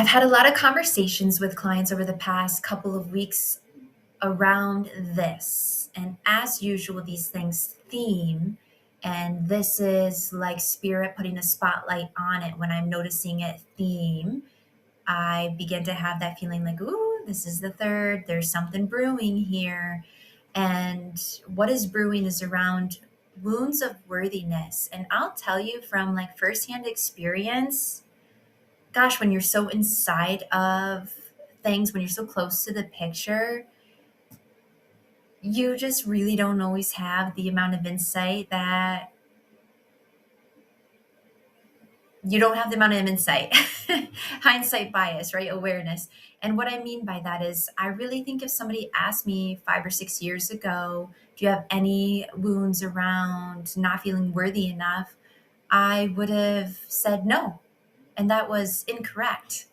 I've had a lot of conversations with clients over the past couple of weeks around this. And as usual, these things theme. And this is like spirit putting a spotlight on it. When I'm noticing it theme, I begin to have that feeling like, ooh, this is the third. There's something brewing here. And what is brewing is around wounds of worthiness. And I'll tell you from like firsthand experience, gosh, when you're so inside of things, when you're so close to the picture, you just really don't always have the amount of insight that you don't have the amount of insight. Hindsight bias, right? Awareness. And what I mean by that is, I really think if somebody asked me 5 or 6 years ago, do you have any wounds around not feeling worthy enough? I would have said no. And that was incorrect.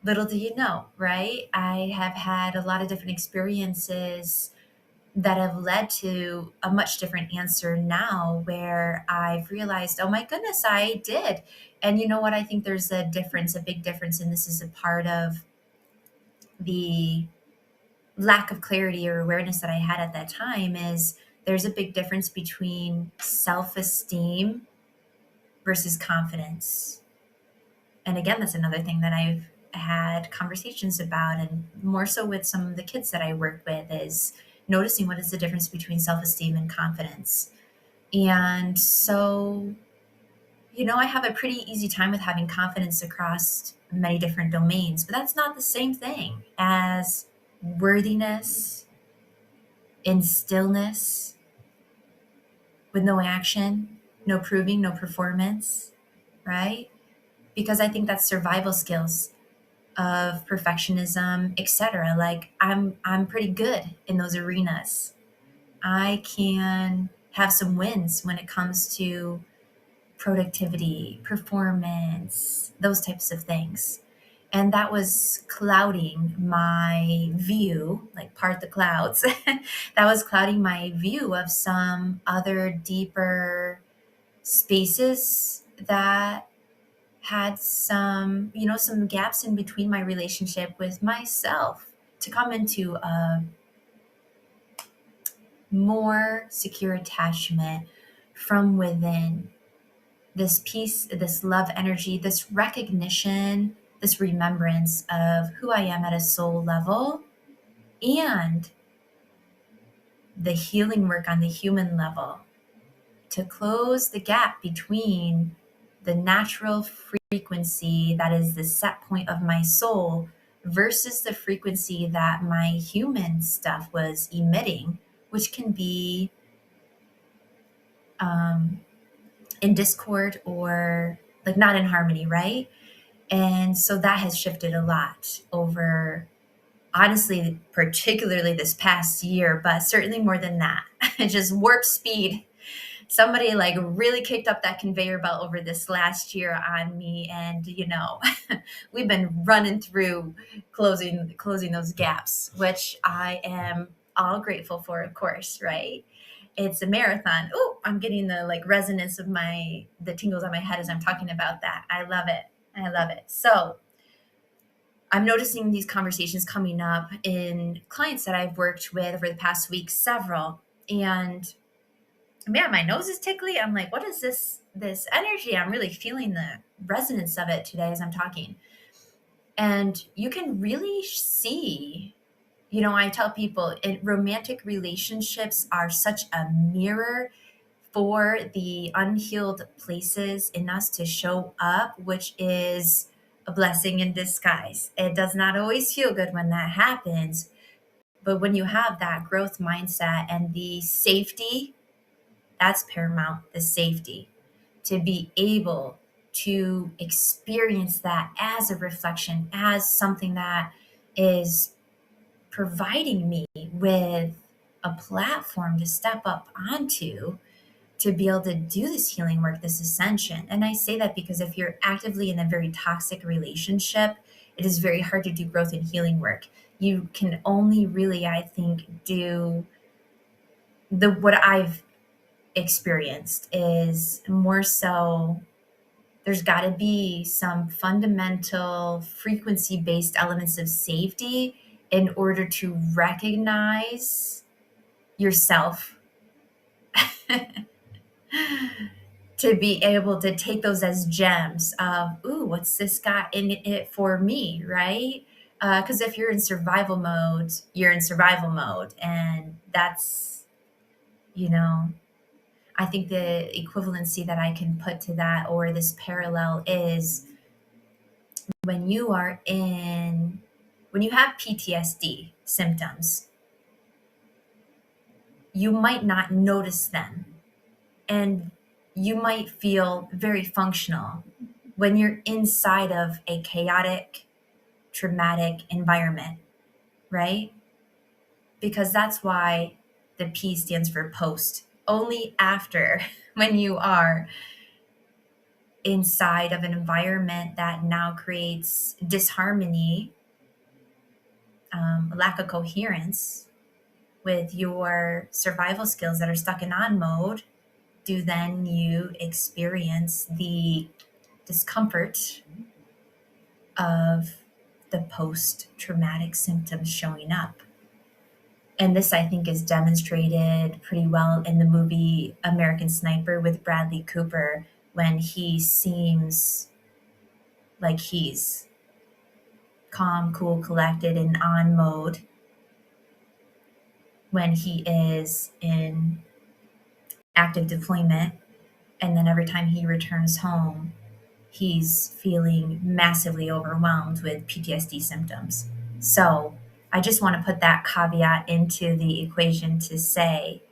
Little do you know, right? I have had a lot of different experiences that have led to a much different answer now, where I've realized, oh my goodness, I did. And you know what? I think there's a difference, a big difference. And this is a part of the lack of clarity or awareness that I had at that time is there's a big difference between self-esteem versus confidence. And again, that's another thing that I've had conversations about, and more so with some of the kids that I work with, is noticing what is the difference between self-esteem and confidence. And so, I have a pretty easy time with having confidence across many different domains, but that's not the same thing as worthiness in stillness with no action, no proving, no performance, right? Because I think that's survival skills of perfectionism, etc. Like I'm pretty good in those arenas. I can have some wins when it comes to productivity, performance, those types of things. And that was clouding my view, like part the clouds. That was clouding my view of some other deeper spaces that had some gaps in between my relationship with myself to come into a more secure attachment from within. This peace, this love energy, this recognition, this remembrance of who I am at a soul level, and the healing work on the human level to close the gap between the natural frequency that is the set point of my soul versus the frequency that my human stuff was emitting, which can be in discord or like not in harmony, right? And so that has shifted a lot over, honestly, particularly this past year, but certainly more than that. Just warp speed. Somebody like really kicked up that conveyor belt over this last year on me, and we've been running through closing those gaps, which I am all grateful for, of course, right? It's a marathon. Oh, I'm getting the like resonance of the tingles on my head as I'm talking about that. I love it. I love it. So I'm noticing these conversations coming up in clients that I've worked with over the past week, several. And man, my nose is tickly. I'm like, what is this energy? I'm really feeling the resonance of it today as I'm talking. And you can really see, I tell people romantic relationships are such a mirror for the unhealed places in us to show up, which is a blessing in disguise. It does not always feel good when that happens. But when you have that growth mindset and the safety, that's paramount, the safety, to be able to experience that as a reflection, as something that is providing me with a platform to step up onto to be able to do this healing work, this ascension. And I say that because if you're actively in a very toxic relationship, it is very hard to do growth and healing work. You can only really, I think, do what I've experienced is more so there's got to be some fundamental frequency based elements of safety in order to recognize yourself, to be able to take those as gems of, ooh, what's this got in it for me, right? Because if you're in survival mode, you're in survival mode. And that's, you know, I think the equivalency that I can put to that, or this parallel, is when you are in, when you have PTSD symptoms, you might not notice them, and you might feel very functional when you're inside of a chaotic, traumatic environment, right? Because that's why the P stands for post. Only after, when you are inside of an environment that now creates disharmony, lack of coherence with your survival skills that are stuck in on mode, do then you experience the discomfort of the post traumatic symptoms showing up. And this, I think, is demonstrated pretty well in the movie American Sniper with Bradley Cooper, when he seems like he's calm, cool, collected, and on mode when he is in active deployment. And then every time he returns home, he's feeling massively overwhelmed with PTSD symptoms. So I just want to put that caveat into the equation to say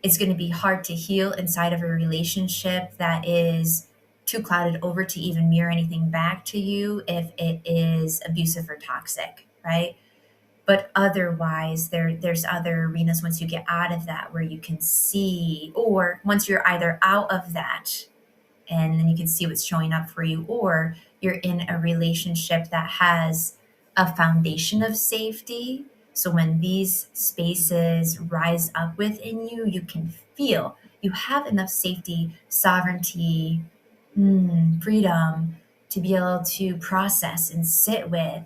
it's going to be hard to heal inside of a relationship that is too clouded over to even mirror anything back to you if it is abusive or toxic, right? But otherwise, there's other arenas once you get out of that where you can see, or once you're either out of that and then you can see what's showing up for you, or you're in a relationship that has a foundation of safety. So when these spaces rise up within you, you can feel you have enough safety, sovereignty, freedom to be able to process and sit with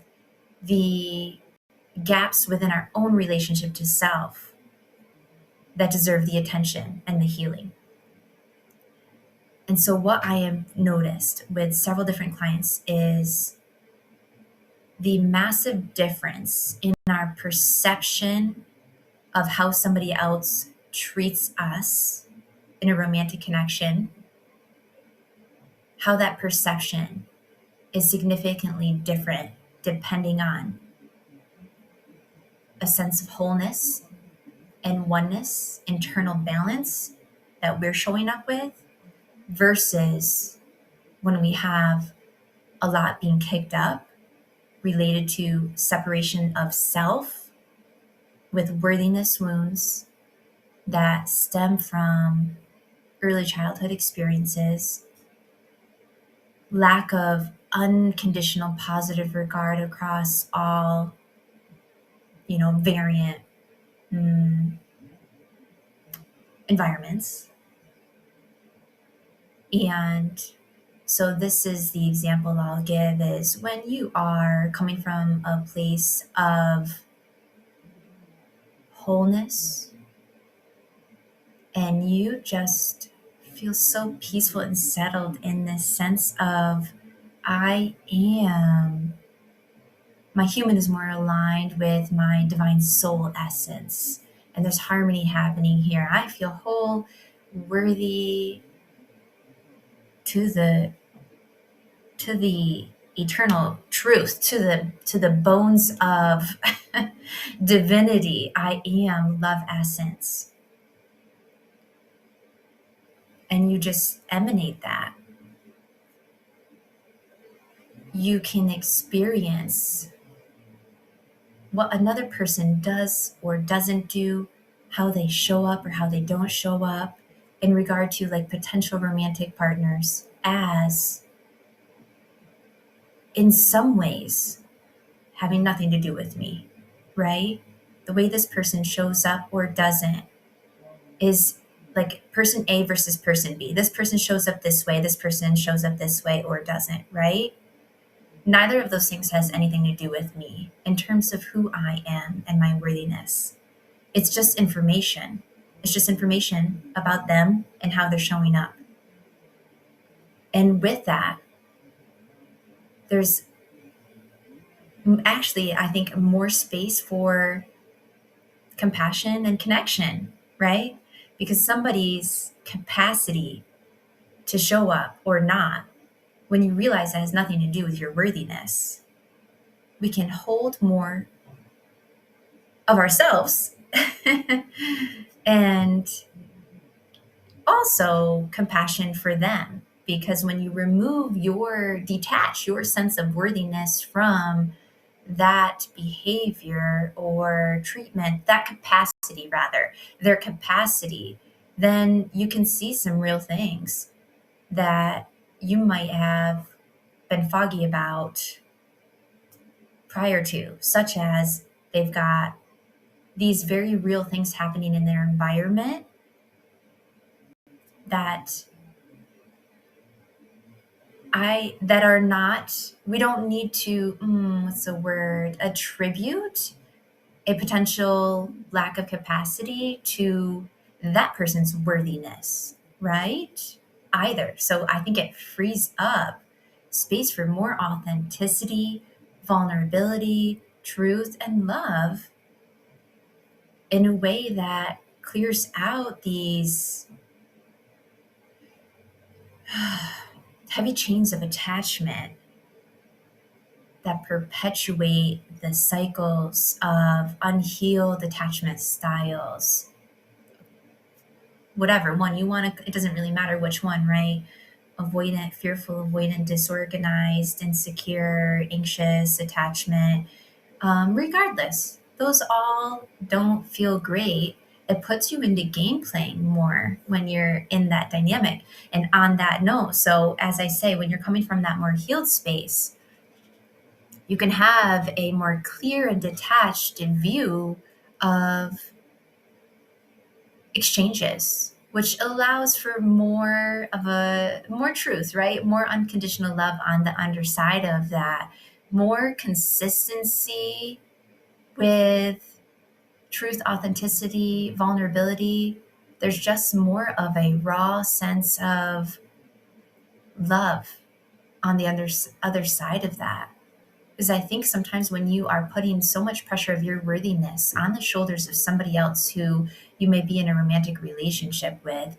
the gaps within our own relationship to self that deserve the attention and the healing. And so, what I have noticed with several different clients is the massive difference in our perception of how somebody else treats us in a romantic connection, how that perception is significantly different depending on a sense of wholeness and oneness, internal balance that we're showing up with, versus when we have a lot being kicked up related to separation of self with worthiness wounds that stem from early childhood experiences, lack of unconditional positive regard across all, variant environments. And so this is the example I'll give, is when you are coming from a place of wholeness and you just feel so peaceful and settled in this sense of, my human is more aligned with my divine soul essence. And there's harmony happening here. I feel whole, worthy, to the eternal truth, to the bones of divinity. I am love essence. And you just emanate that. You can experience what another person does or doesn't do, how they show up or how they don't show up in regard to like potential romantic partners, as in some ways having nothing to do with me, right? The way this person shows up or doesn't is like person A versus person B. This person shows up this way, this person shows up this way or doesn't, right? Neither of those things has anything to do with me in terms of who I am and my worthiness. It's just information. It's just information about them and how they're showing up. And with that, there's actually, I think, more space for compassion and connection, right? Because somebody's capacity to show up or not, when you realize that has nothing to do with your worthiness, we can hold more of ourselves and also compassion for them. Because when you detach your sense of worthiness from that behavior or treatment, that capacity, rather, their capacity, then you can see some real things that you might have been foggy about prior to, such as they've got these very real things happening in their environment that are not, we don't need to, what's the word, attribute a potential lack of capacity to that person's worthiness, right? Either. So I think it frees up space for more authenticity, vulnerability, truth, and love in a way that clears out these heavy chains of attachment that perpetuate the cycles of unhealed attachment styles. Whatever one you want to, it doesn't really matter which one, right? Avoidant, fearful, avoidant, disorganized, insecure, anxious, attachment. Regardless, those all don't feel great. It puts you into game playing more when you're in that dynamic. And on that note, so as I say, when you're coming from that more healed space, you can have a more clear and detached view of exchanges, which allows for more truth, right? More unconditional love on the underside of that, more consistency with truth, authenticity, vulnerability. There's just more of a raw sense of love on the other side of that. Because I think sometimes when you are putting so much pressure of your worthiness on the shoulders of somebody else who you may be in a romantic relationship with,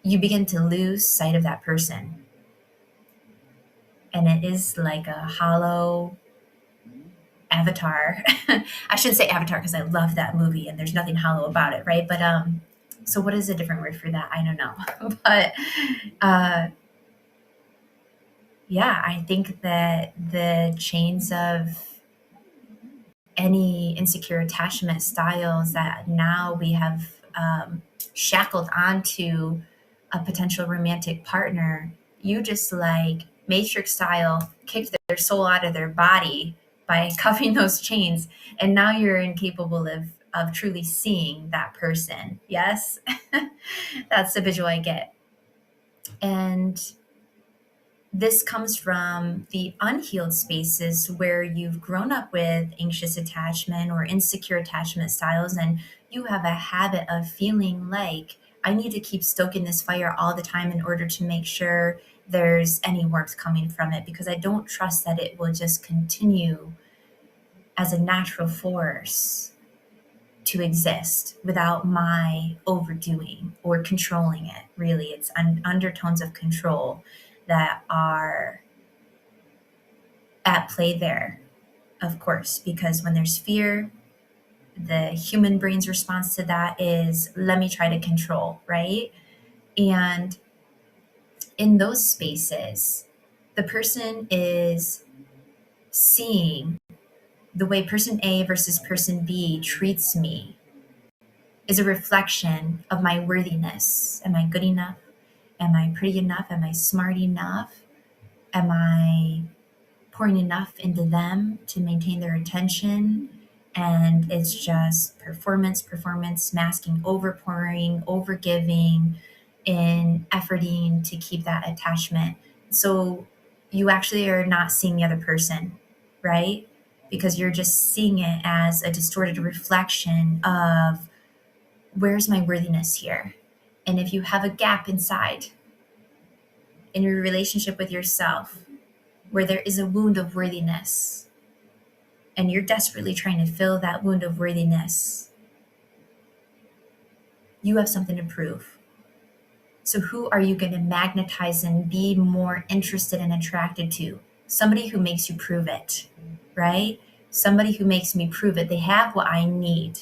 you begin to lose sight of that person. And it is like a hollow avatar. I shouldn't say avatar because I love that movie and there's nothing hollow about it, right? But so what is a different word for that? I don't know. But uh yeah, I think that the chains of any insecure attachment styles that now we have shackled onto a potential romantic partner, you just like Matrix style kicked their soul out of their body by cuffing those chains, and now you're incapable of truly seeing that person. Yes, that's the visual I get. And this comes from the unhealed spaces where you've grown up with anxious attachment or insecure attachment styles, and you have a habit of feeling like I need to keep stoking this fire all the time in order to make sure there's any warmth coming from it, because I don't trust that it will just continue as a natural force to exist without my overdoing or controlling it. Really, it's undertones of control that are at play there, of course, because when there's fear, the human brain's response to that is, let me try to control, right? And in those spaces, the person is seeing the way person A versus person B treats me is a reflection of my worthiness. Am I good enough? Am I pretty enough? Am I smart enough? Am I pouring enough into them to maintain their attention? And it's just performance, performance, masking, overpouring, overgiving, and efforting to keep that attachment. So you actually are not seeing the other person, right? Because you're just seeing it as a distorted reflection of where's my worthiness here? And if you have a gap inside in your relationship with yourself where there is a wound of worthiness and you're desperately trying to fill that wound of worthiness, you have something to prove. So, who are you going to magnetize and be more interested and attracted to? Somebody who makes you prove it, right? Somebody who makes me prove it. They have what I need.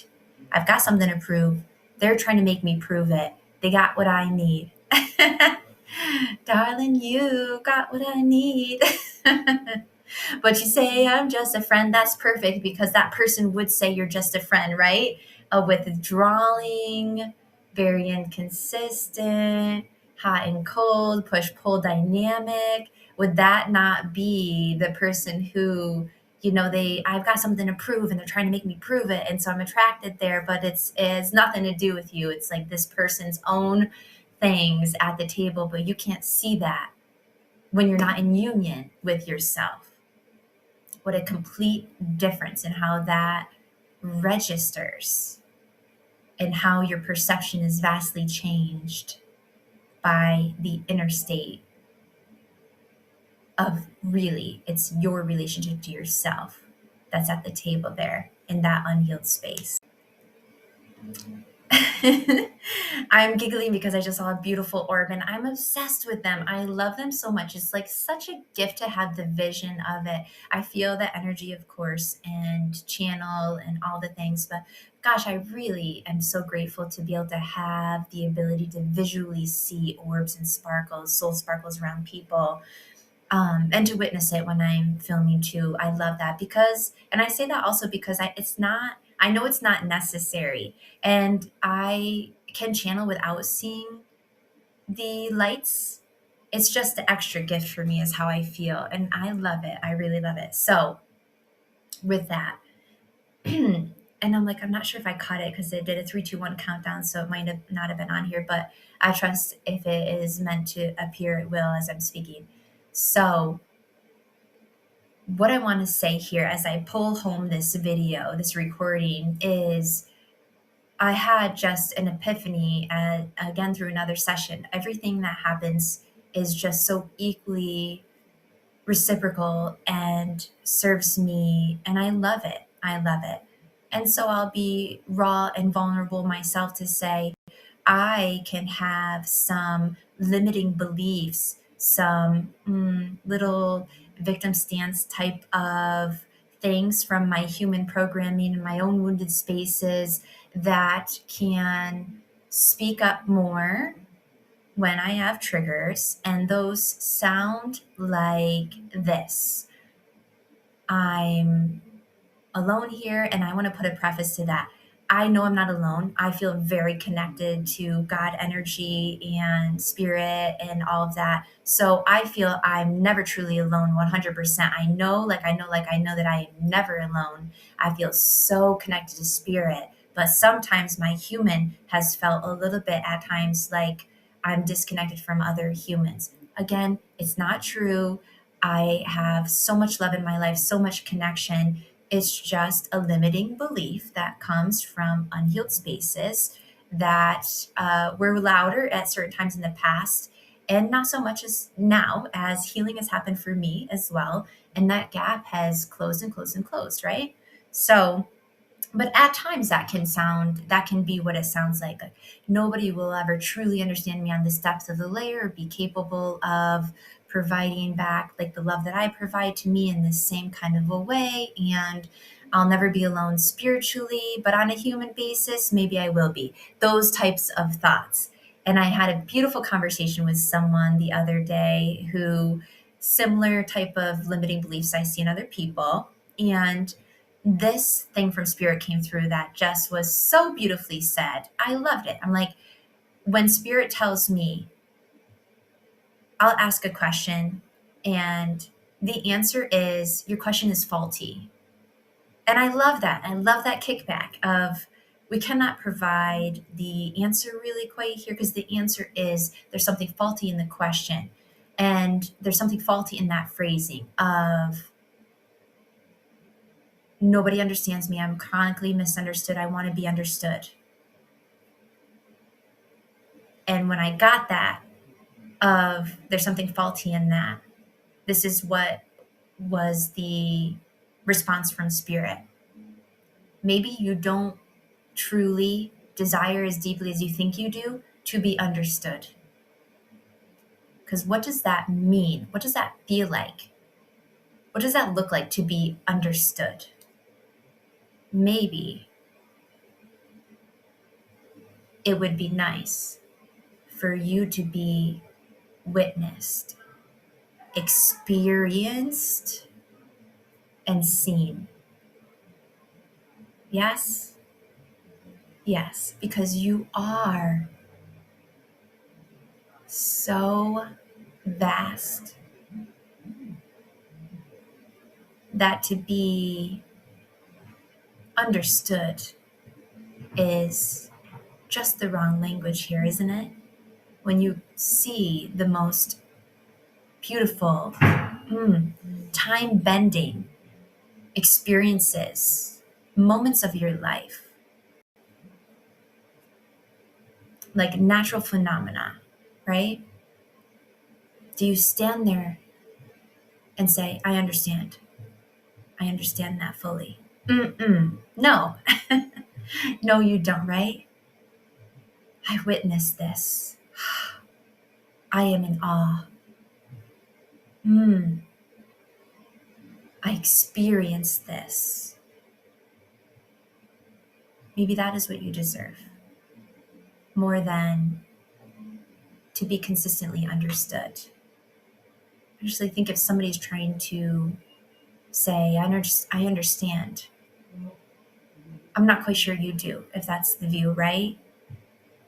I've got something to prove. They're trying to make me prove it. They got what I need. Darling, you got what I need. But you say I'm just a friend. That's perfect because that person would say you're just a friend, right? A withdrawing, very inconsistent, hot and cold, push pull dynamic. Would that not be the person who, I've got something to prove and they're trying to make me prove it. And so I'm attracted there, but it's nothing to do with you. It's like this person's own things at the table, but you can't see that when you're not in union with yourself. What a complete difference in how that registers and how your perception is vastly changed by the inner state of really it's your relationship to yourself that's at the table there in that unhealed space. I'm giggling because I just saw a beautiful orb and I'm obsessed with them. I love them so much. It's like such a gift to have the vision of it. I feel the energy, of course, and channel and all the things. But gosh, I really am so grateful to be able to have the ability to visually see orbs and sparkles, soul sparkles around people. And to witness it when I'm filming too. I love that because, and I say that also because I know it's not necessary and I can channel without seeing the lights. It's just the extra gift for me is how I feel. And I love it. I really love it. So with that, and I'm like, I'm not sure if I caught it because it did a 3, 2, 1 countdown. So it might have not have been on here, but I trust if it is meant to appear, it will as I'm speaking. So what I want to say here as I pull home this video, this recording, is I had just an epiphany again through another session. Everything that happens is just so equally reciprocal and serves me, and I love it. I love it. And so I'll be raw and vulnerable myself to say, I can have some limiting beliefs, some little victim stance type of things from my human programming and my own wounded spaces that can speak up more when I have triggers. And those sound like this. I'm alone here, and I want to put a preface to that. I know I'm not alone. I feel very connected to God energy and spirit and all of that. So I feel I'm never truly alone 100%. I know that I am never alone. I feel so connected to spirit, but sometimes my human has felt a little bit at times like I'm disconnected from other humans. Again, it's not true. I have so much love in my life, so much connection. It's just a limiting belief that comes from unhealed spaces that were louder at certain times in the past and not so much as now, as healing has happened for me as well. And that gap has closed and closed and closed, right? So, but at times that can be what it sounds like nobody will ever truly understand me on this depth of the layer or be capable of providing back like the love that I provide to me in this same kind of a way, and I'll never be alone spiritually, but on a human basis maybe I will be. Those types of thoughts. And I had a beautiful conversation with someone the other day who similar type of limiting beliefs I see in other people, and this thing from spirit came through that just was so beautifully said. I loved it. I'm like, when spirit tells me, I'll ask a question and the answer is your question is faulty. And I love that. I love that kickback of we cannot provide the answer really quite here because the answer is there's something faulty in the question. And there's something faulty in that phrasing of nobody understands me. I'm chronically misunderstood. I want to be understood. And when I got that, of there's something faulty in that, this is what was the response from spirit. Maybe you don't truly desire as deeply as you think you do to be understood. Because what does that mean? What does that feel like? What does that look like to be understood? Maybe it would be nice for you to be witnessed, experienced, and seen. Yes? Yes, because you are so vast that to be understood is just the wrong language here, isn't it? When you see the most beautiful, time bending experiences, moments of your life, like natural phenomena, right? Do you stand there and say, I understand? I understand that fully. No, no, you don't, right? I witnessed this. I am in awe. I experienced this. Maybe that is what you deserve more than to be consistently understood. I usually think if somebody's trying to say, I understand, I'm not quite sure you do, if that's the view, right?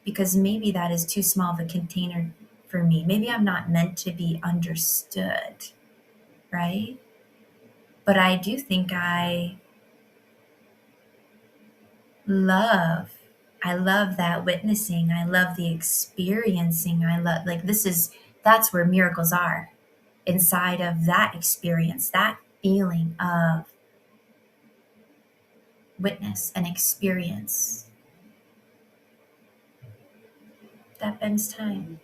Because maybe that is too small of a container for me. Maybe I'm not meant to be understood, right? But I do think love I love that witnessing. I love the experiencing. I love, like, that's where miracles are, inside of that experience, that feeling of witness and experience that bends time.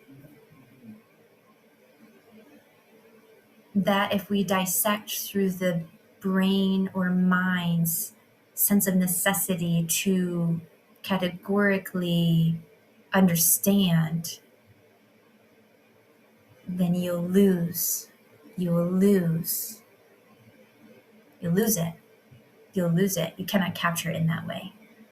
That if we dissect through the brain or mind's sense of necessity to categorically understand, then you'll lose. You will lose. You'll lose it. You'll lose it. You cannot capture it in that way.